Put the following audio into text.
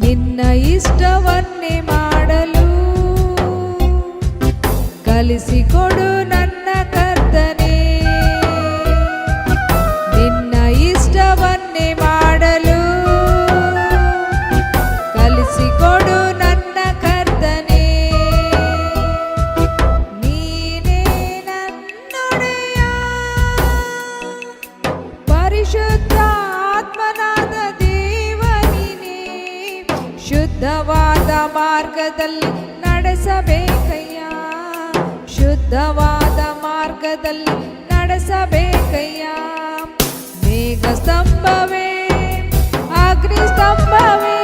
ನಿನ್ನ ಇಷ್ಟವನ್ನೇ ಮಾಡಲು ಕಲಿಸಿಕೊಡು ನನ್ನ ಕರ್ತನೇ. ನಿನ್ನ ಇಷ್ಟವನ್ನೇ ಮಾಡಲು ಕಲಿಸಿಕೊಡು ನನ್ನ ಕರ್ತನೇ. ನೀನೇ ನನ್ನೊಡೆಯ ಪರಿಶುದ್ಧ ಆತ್ಮನಾದ ದೇವನಿನೇ. ಶುದ್ಧವಾದ ಮಾರ್ಗದಲ್ಲಿ ನಡೆಸಬೇಕಯ್ಯ, ಶುದ್ಧವಾದ ಮಾರ್ಗದಲ್ಲಿ ನಡೆಸಬೇಕಯ್ಯ. ಮೇಘ ಸ್ತಂಭವೇ, ಅಗ್ನಿ ಸ್ತಂಭವೇ,